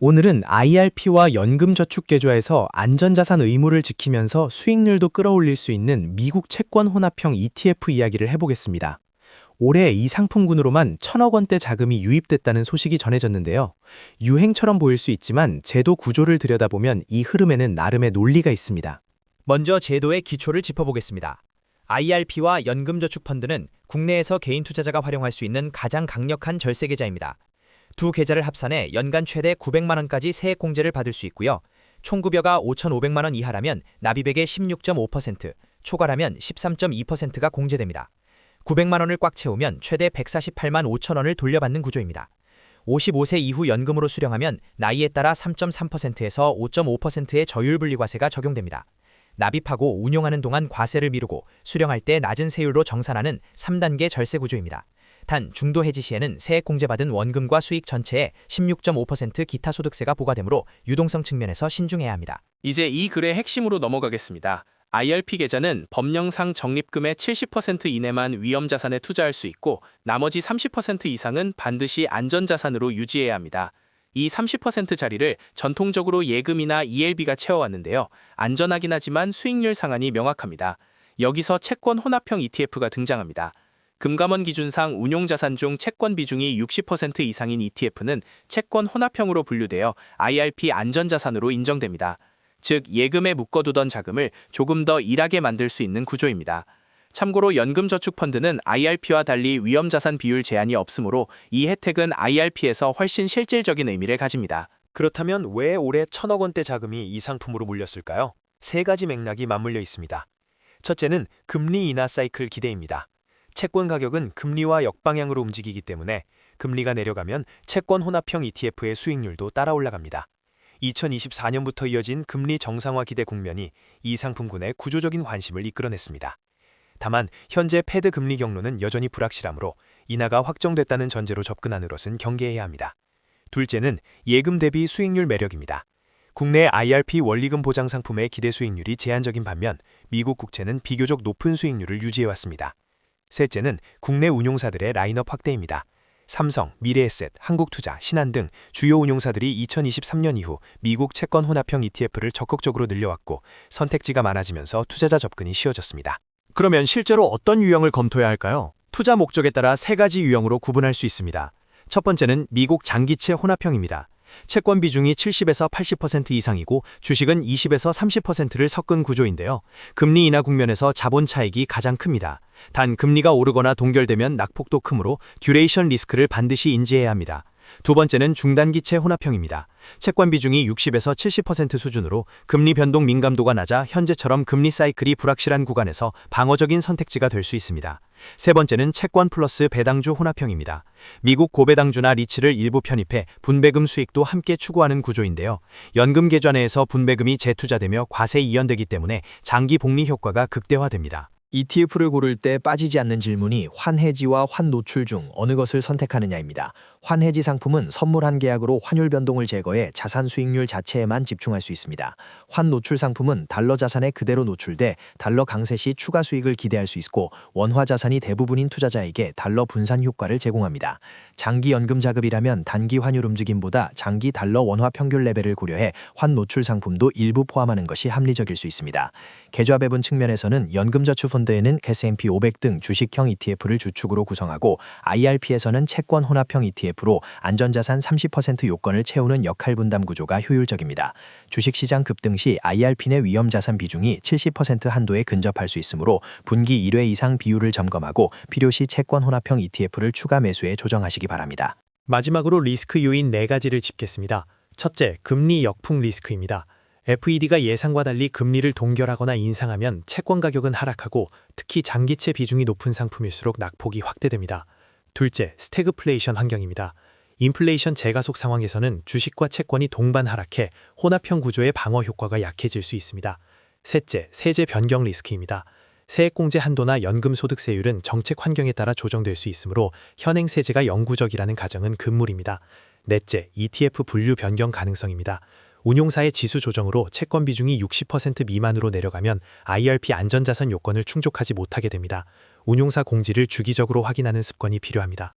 오늘은 IRP와 연금저축계좌에서 안전자산 의무를 지키면서 수익률도 끌어올릴 수 있는 미국 채권 혼합형 ETF 이야기를 해보겠습니다. 올해 이 상품군으로만 1,000억 원대 자금이 유입됐다는 소식이 전해졌는데요. 유행처럼 보일 수 있지만 제도 구조를 들여다보면 이 흐름에는 나름의 논리가 있습니다. 먼저 제도의 기초를 짚어보겠습니다. IRP와 연금저축펀드는 국내에서 개인 투자자가 활용할 수 있는 가장 강력한 절세 계좌입니다. 두 계좌를 합산해 연간 최대 900만 원까지 세액공제를 받을 수 있고요. 총급여가 5,500만 원 이하라면 납입액의 16.5%, 초과라면 13.2%가 공제됩니다. 900만 원을 꽉 채우면 최대 148만 5천 원을 돌려받는 구조입니다. 55세 이후 연금으로 수령하면 나이에 따라 3.3%에서 5.5%의 저율분리과세가 적용됩니다. 납입하고 운용하는 동안 과세를 미루고 수령할 때 낮은 세율로 정산하는 3단계 절세 구조입니다. 단 중도 해지 시에는 세액 공제받은 원금과 수익 전체에 16.5% 기타 소득세가 부과되므로 유동성 측면에서 신중해야 합니다. 이제 이 글의 핵심으로 넘어가겠습니다. IRP 계좌는 법령상 적립금의 70% 이내만 위험자산에 투자할 수 있고 나머지 30% 이상은 반드시 안전자산으로 유지해야 합니다. 이 30% 자리를 전통적으로 예금이나 ELB가 채워왔는데요. 안전하긴 하지만 수익률 상한이 명확합니다. 여기서 채권 혼합형 ETF가 등장합니다. 금감원 기준상 운용자산 중 채권 비중이 60% 이상인 ETF는 채권 혼합형으로 분류되어 IRP 안전자산으로 인정됩니다. 즉 예금에 묶어두던 자금을 조금 더 일하게 만들 수 있는 구조입니다. 참고로 연금저축펀드는 IRP와 달리 위험자산 비율 제한이 없으므로 이 혜택은 IRP에서 훨씬 실질적인 의미를 가집니다. 그렇다면 왜 올해 1,000억 원대 자금이 이 상품으로 몰렸을까요? 세 가지 맥락이 맞물려 있습니다. 첫째는 금리 인하 사이클 기대입니다. 채권 가격은 금리와 역방향으로 움직이기 때문에 금리가 내려가면 채권 혼합형 ETF의 수익률도 따라 올라갑니다. 2024년부터 이어진 금리 정상화 기대 국면이 이 상품군의 구조적인 관심을 이끌어냈습니다. 다만 현재 패드 금리 경로는 여전히 불확실하므로 인하가 확정됐다는 전제로 접근하는 것은 경계해야 합니다. 둘째는 예금 대비 수익률 매력입니다. 국내 IRP 원리금 보장 상품의 기대 수익률이 제한적인 반면 미국 국채는 비교적 높은 수익률을 유지해왔습니다. 셋째는 국내 운용사들의 라인업 확대입니다. 삼성, 미래에셋, 한국투자, 신한 등 주요 운용사들이 2023년 이후 미국 채권 혼합형 ETF를 적극적으로 늘려왔고 선택지가 많아지면서 투자자 접근이 쉬워졌습니다. 그러면 실제로 어떤 유형을 검토해야 할까요? 투자 목적에 따라 세 가지 유형으로 구분할 수 있습니다. 첫 번째는 미국 장기채 혼합형입니다. 채권 비중이 70에서 80% 이상이고 주식은 20에서 30%를 섞은 구조인데요. 금리 인하 국면에서 자본 차익이 가장 큽니다. 단 금리가 오르거나 동결되면 낙폭도 크므로 듀레이션 리스크를 반드시 인지해야 합니다. 두 번째는 중단기채 혼합형입니다. 채권 비중이 60에서 70% 수준으로 금리 변동 민감도가 낮아 현재처럼 금리 사이클이 불확실한 구간에서 방어적인 선택지가 될 수 있습니다. 세 번째는 채권 플러스 배당주 혼합형입니다. 미국 고배당주나 리츠를 일부 편입해 분배금 수익도 함께 추구하는 구조인데요. 연금 계좌 내에서 분배금이 재투자되며 과세 이연되기 때문에 장기 복리 효과가 극대화됩니다. ETF를 고를 때 빠지지 않는 질문이 환해지와 환노출 중 어느 것을 선택하느냐입니다. 환해지 상품은 선물한 계약으로 환율 변동을 제거해 자산 수익률 자체에만 집중할 수 있습니다. 환노출 상품은 달러 자산에 그대로 노출돼 달러 강세 시 추가 수익을 기대할 수 있고 원화 자산이 대부분인 투자자에게 달러 분산 효과를 제공합니다. 장기 연금 자급이라면 단기 환율 움직임보다 장기 달러 원화 평균 레벨을 고려해 환노출 상품도 일부 포함하는 것이 합리적일 수 있습니다. 계좌 배분 측면에서는 연금저축펀드에는 S&P 500 등 주식형 ETF를 주축으로 구성하고 IRP에서는 채권 혼합형 ETF로 안전자산 30% 요건을 채우는 역할 분담 구조가 효율적입니다. 주식시장 급등 시 IRP 내 위험자산 비중이 70% 한도에 근접할 수 있으므로 분기 1회 이상 비율을 점검하고 필요시 채권 혼합형 ETF를 추가 매수에 조정하시기 바랍니다. 마지막으로 리스크 요인 4가지를 짚겠습니다. 첫째, 금리 역풍 리스크입니다. FED가 예상과 달리 금리를 동결하거나 인상하면 채권 가격은 하락하고 특히 장기채 비중이 높은 상품일수록 낙폭이 확대됩니다. 둘째, 스태그플레이션 환경입니다. 인플레이션 재가속 상황에서는 주식과 채권이 동반 하락해 혼합형 구조의 방어 효과가 약해질 수 있습니다. 셋째, 세제 변경 리스크입니다. 세액공제 한도나 연금 소득세율은 정책 환경에 따라 조정될 수 있으므로 현행 세제가 영구적이라는 가정은 금물입니다. 넷째, ETF 분류 변경 가능성입니다. 운용사의 지수 조정으로 채권 비중이 60% 미만으로 내려가면 IRP 안전자산 요건을 충족하지 못하게 됩니다. 운용사 공지를 주기적으로 확인하는 습관이 필요합니다.